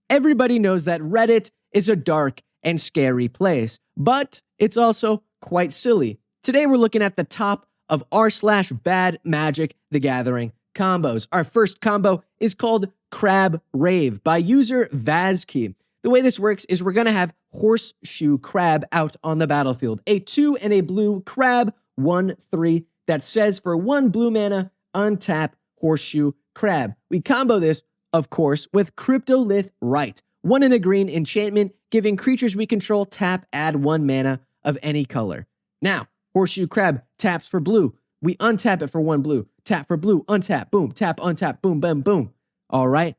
Everybody knows that Reddit is a dark and scary place, but it's also quite silly. Today we're looking at the top of r/bad magic the gathering combos. Our first combo is called Crab Rave by user Vazkey. The way this works is we're going to have Horseshoe Crab out on the battlefield. A 2 and a blue crab, 1/3, that says for 1 blue mana, untap Horseshoe Crab. We combo this, of course, with Cryptolith Rite. 1 and a green enchantment, giving creatures we control tap, add 1 mana of any color. Now, Horseshoe Crab taps for blue. We untap it for 1 blue. Tap for blue, untap, boom, tap, untap, boom, boom, boom. All right,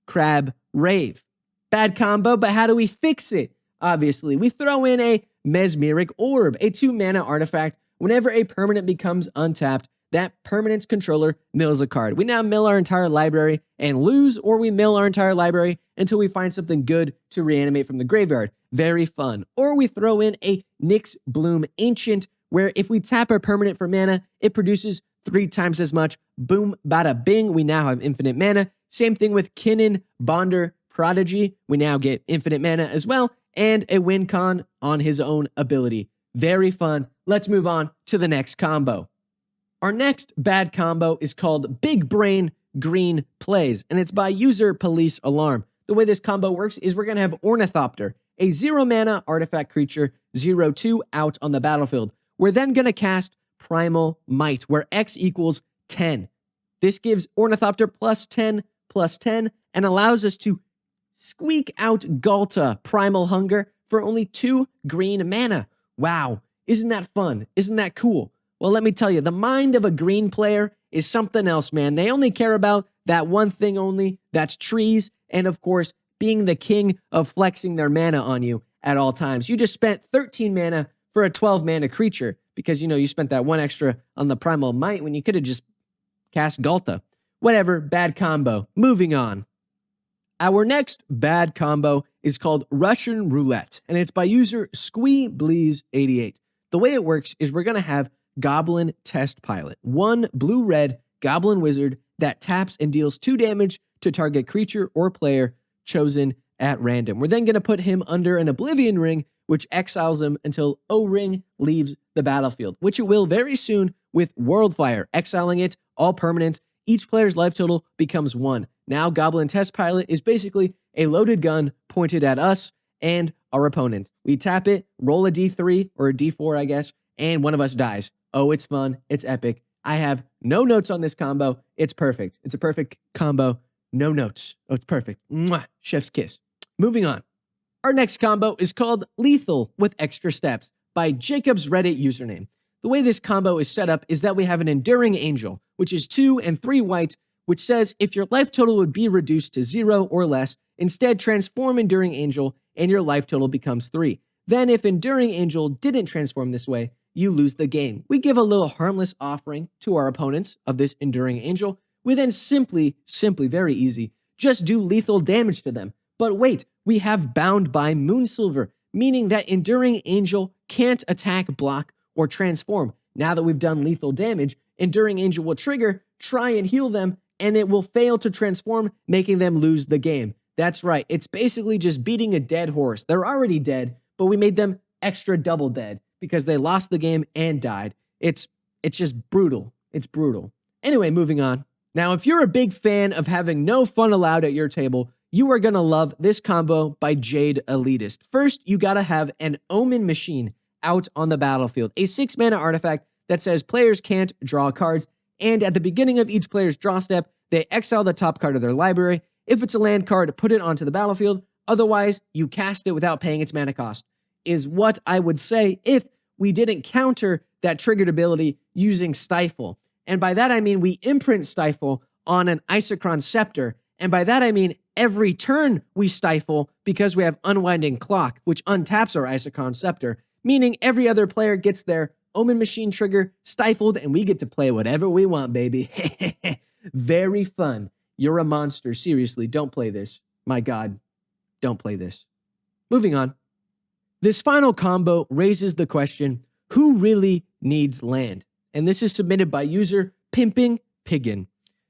Crab Rave. Bad combo, but how do we fix it? Obviously, we throw in a Mesmeric Orb, a 2 mana artifact. Whenever a permanent becomes untapped, that permanent's controller mills a card. We now mill our entire library and lose, or we mill our entire library until we find something good to reanimate from the graveyard. Very fun. Or we throw in a Nyx Bloom Ancient, where if we tap our permanent for mana, it produces 3 times as much. Boom, bada bing, we now have infinite mana. Same thing with Kinnan Bonder Prodigy. We now get infinite mana as well, and a win con on his own ability. Very fun. Let's move on to the next combo. Our next bad combo is called Big Brain Green Plays, and it's by user Police Alarm. The way this combo works is we're going to have Ornithopter, a 0 mana artifact creature, 0/2 out on the battlefield. We're then going to cast Primal Might, where X equals 10. This gives Ornithopter +10/+10 and allows us to squeak out Ghalta Primal Hunger for only 2 green mana. Wow, isn't that fun? Isn't that cool? Well, let me tell you, the mind of a green player is something else, man. They only care about that one thing only, that's trees, and of course, being the king of flexing their mana on you at all times. You just spent 13 mana for a 12 mana creature because, you spent that 1 extra on the Primal Might when you could have just cast Ghalta. Whatever, bad combo. Moving on. Our next bad combo is called Russian Roulette, and it's by user SqueeBleeze88. The way it works is we're going to have Goblin Test Pilot, 1 blue-red Goblin Wizard that taps and deals 2 damage to target creature or player chosen at random. We're then going to put him under an Oblivion Ring, which exiles him until O-Ring leaves the battlefield, which it will very soon with Worldfire, exiling it, all permanents. Each player's life total becomes 1. Now, Goblin Test Pilot is basically a loaded gun pointed at us and our opponents. We tap it, roll a D3 or a D4, I guess, and one of us dies. Oh, it's fun. It's epic. I have no notes on this combo. It's perfect. It's a perfect combo. No notes. Oh, it's perfect. Mwah. Chef's kiss. Moving on. Our next combo is called Lethal with Extra Steps by Jacob's Reddit username. The way this combo is set up is that we have an Enduring Angel, which is 2 and 3 white, which says if your life total would be reduced to 0 or less, instead transform Enduring Angel and your life total becomes 3. Then if Enduring Angel didn't transform this way, you lose the game. We give a little harmless offering to our opponents of this Enduring Angel. We then simply, very easy, just do lethal damage to them. But wait, we have Bound by Moonsilver, meaning that Enduring Angel can't attack, block, or transform. Now that we've done lethal damage, Enduring Angel will trigger, try and heal them, and it will fail to transform, making them lose the game. That's right, it's basically just beating a dead horse. They're already dead, but we made them extra double dead because they lost the game and died. It's just brutal. It's brutal. Anyway, moving on. Now, if you're a big fan of having no fun allowed at your table, you are going to love this combo by Jade Elitist. First, you got to have an Omen Machine out on the battlefield, a 6 mana artifact that says players can't draw cards, and at the beginning of each player's draw step, they exile the top card of their library. If it's a land card, put it onto the battlefield. Otherwise, you cast it without paying its mana cost, is what I would say if we didn't counter that triggered ability using Stifle. And by that, I mean we imprint Stifle on an Isochron Scepter. And by that, I mean every turn we Stifle because we have Unwinding Clock, which untaps our Isochron Scepter, meaning every other player gets their Omen Machine trigger stifled, and we get to play whatever we want, baby. Very fun. You're a monster. Seriously, don't play this. My God, don't play this. Moving on. This final combo raises the question, who really needs land? And this is submitted by user Pimping Piggin.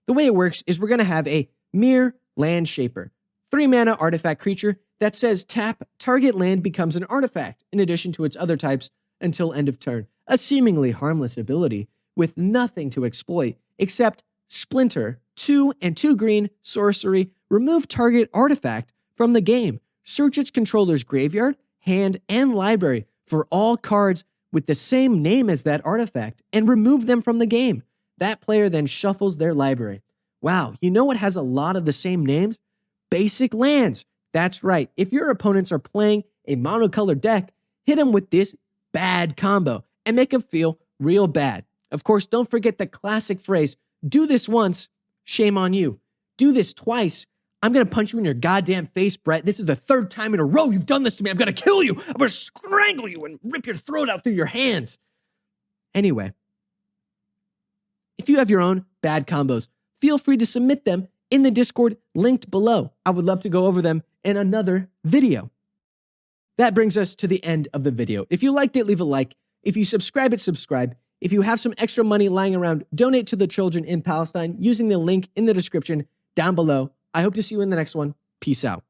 The way it works is we're going to have a Mere Land Shaper. 3-mana artifact creature that says tap, target land becomes an artifact in addition to its other types until end of turn. A seemingly harmless ability with nothing to exploit except Splinter, 2 and 2 green, sorcery, remove target artifact from the game. Search its controller's graveyard, hand, and library for all cards with the same name as that artifact and remove them from the game. That player then shuffles their library. Wow, you know what has a lot of the same names? Basic lands. That's right. If your opponents are playing a monocolored deck, hit them with this bad combo and make them feel real bad. Of course, don't forget the classic phrase, do this once, shame on you. Do this twice, I'm going to punch you in your goddamn face, Brett. This is the 3rd time in a row you've done this to me. I'm going to kill you. I'm going to strangle you and rip your throat out through your hands. Anyway, if you have your own bad combos, feel free to submit them in the Discord linked below. I would love to go over them in another video. That brings us to the end of the video. If you liked it, leave a like. If you subscribe, subscribe. If you have some extra money lying around, donate to the children in Palestine using the link in the description down below. I hope to see you in the next one. Peace out.